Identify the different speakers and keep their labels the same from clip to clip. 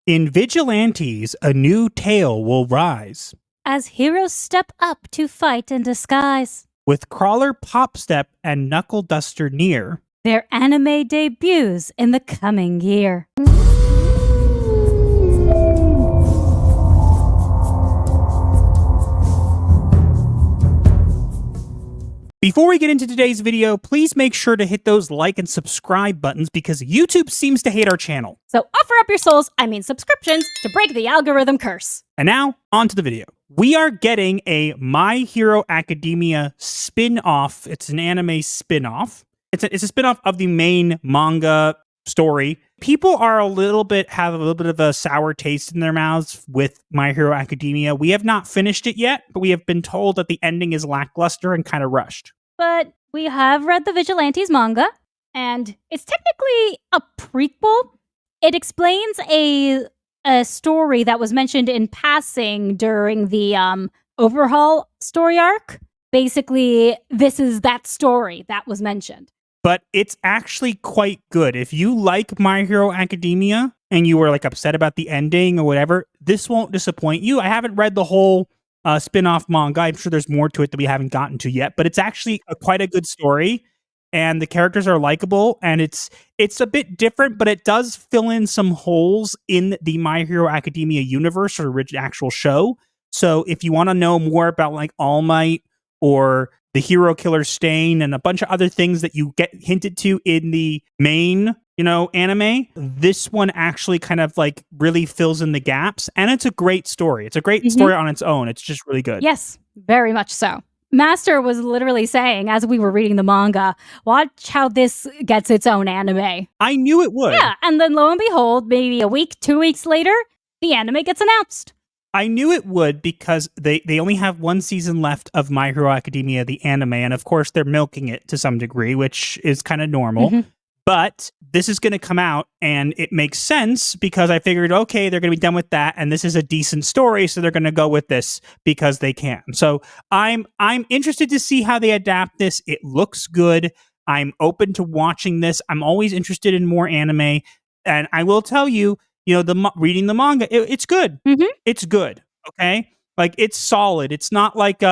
Speaker 1: In Vigilantes, a new tale will rise.
Speaker 2: As heroes step up to fight in disguise.
Speaker 1: With Crawler, Popstep, and Knuckleduster near.
Speaker 2: Their anime debuts in the coming year.
Speaker 1: Before we get into today's video, please make sure to hit those like and subscribe buttons because YouTube seems to hate our channel.
Speaker 2: So offer up your subscriptions to break the algorithm curse.
Speaker 1: And now, on to the video. We are getting a My Hero Academia spin-off. It's an anime spin-off. It's a spin-off of the main manga story. People have a little bit of a sour taste in their mouths with My Hero Academia. We have not finished it yet, but we have been told that the ending is lackluster and kind of rushed.
Speaker 2: But we have read the Vigilantes manga, and it's technically a prequel. It explains a story that was mentioned in passing during the overhaul story arc. Basically, this is that story that was mentioned.
Speaker 1: But it's actually quite good. If you like My Hero Academia and you were like upset about the ending or whatever, this won't disappoint you. I haven't read the whole spin-off manga. I'm sure there's more to it that we haven't gotten to yet, but it's actually quite a good story, and the characters are likable, and it's a bit different, but it does fill in some holes in the My Hero Academia universe or actual show. So if you want to know more about like All Might or the Hero Killer Stain and a bunch of other things that you get hinted to in the main, anime, this one actually kind of like really fills in the gaps, and it's a great story. It's a great story on its own. It's just really good.
Speaker 2: Yes, very much so. Master was literally saying, as we were reading the manga, watch how this gets its own anime.
Speaker 1: I knew it would.
Speaker 2: Yeah, and then lo and behold, maybe a week, 2 weeks later, the anime gets announced.
Speaker 1: I knew it would because they only have one season left of My Hero Academia, the anime, and of course they're milking it to some degree, which is kind of normal. But this is going to come out, and it makes sense because I figured, okay, they're going to be done with that, and this is a decent story, so they're going to go with this because they can. So I'm interested to see how they adapt this. It looks good. I'm open to watching this. I'm always interested in more anime, and I will tell you, reading the manga, it's good. It's good. Okay, like it's solid. It's not like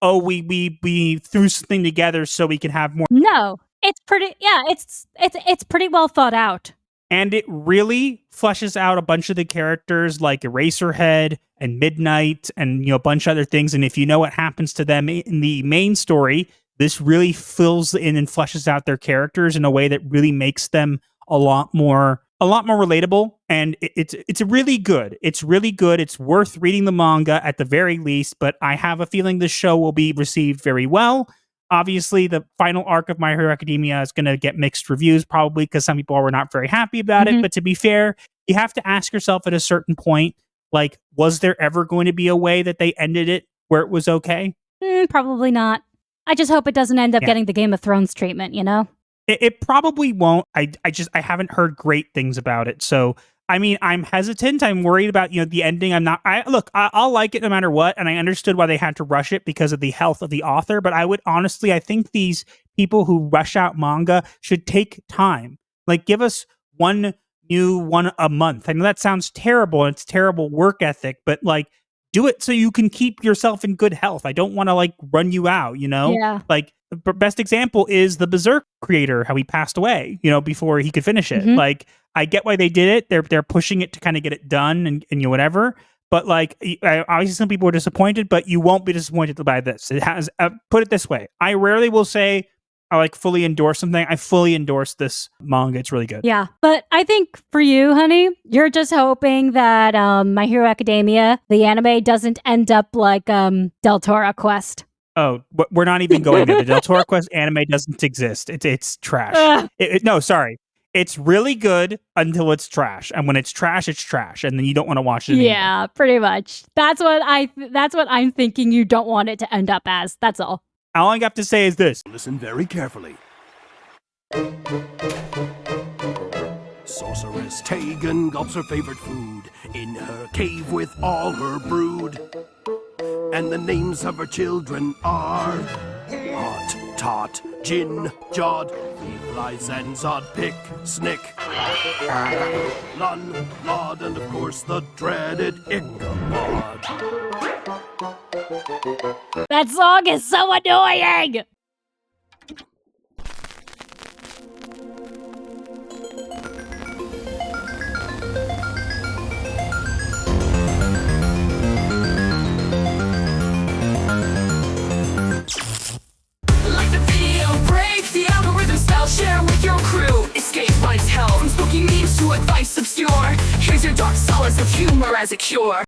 Speaker 1: we threw something together so we can have more.
Speaker 2: No. It's pretty, yeah, it's pretty well thought out.
Speaker 1: And it really fleshes out a bunch of the characters like Eraserhead and Midnight and, a bunch of other things. And if you know what happens to them in the main story, this really fills in and fleshes out their characters in a way that really makes them a lot more relatable. And it's really good. It's really good. It's worth reading the manga at the very least, but I have a feeling this show will be received very well. Obviously, the final arc of My Hero Academia is going to get mixed reviews, probably because some people were not very happy about it. But to be fair, you have to ask yourself at a certain point, like, was there ever going to be a way that they ended it where it was okay?
Speaker 2: Probably not. I just hope it doesn't end up getting the Game of Thrones treatment,
Speaker 1: It probably won't. I haven't heard great things about it. So, I mean, I'm hesitant. I'm worried about, the ending. I'll like it no matter what. And I understood why they had to rush it because of the health of the author. But I think these people who rush out manga should take time. Like, give us one new one a month. I know that sounds terrible. And it's terrible work ethic, but like, do it so you can keep yourself in good health. I don't want to like run you out,
Speaker 2: Yeah.
Speaker 1: Like, the best example is the Berserk creator, how he passed away, before he could finish it. Like, I get why they did it. They're pushing it to kind of get it done and whatever. But like, obviously some people were disappointed, but you won't be disappointed by this. It has, put it this way. I rarely will say I like fully endorse something. I fully endorse this manga. It's really good.
Speaker 2: Yeah. But I think for you, honey, you're just hoping that My Hero Academia, the anime, doesn't end up like Del Toro Quest.
Speaker 1: Oh, we're not even going there. The Del Toro Quest anime doesn't exist. It's trash. No, sorry. It's really good until it's trash. And when it's trash, and then you don't want to watch it anymore.
Speaker 2: Yeah, pretty much. That's what I'm thinking you don't want it to end up as. That's all.
Speaker 1: All I have to say is this.
Speaker 3: Listen very carefully. Sorceress Tegan gulps her favorite food in her cave with all her brood. And the names of her children are Hot, Tot, Gin, Jod, Flies and Zod, Pick, Snick, Lun, Lod, and of course the dreaded Ichabod.
Speaker 2: That song is so annoying!
Speaker 4: Like the video, break the algorithm spell, share with your crew. Escape life's hell, from spooky memes to advice obscure. Here's your dark solace of humor as a cure.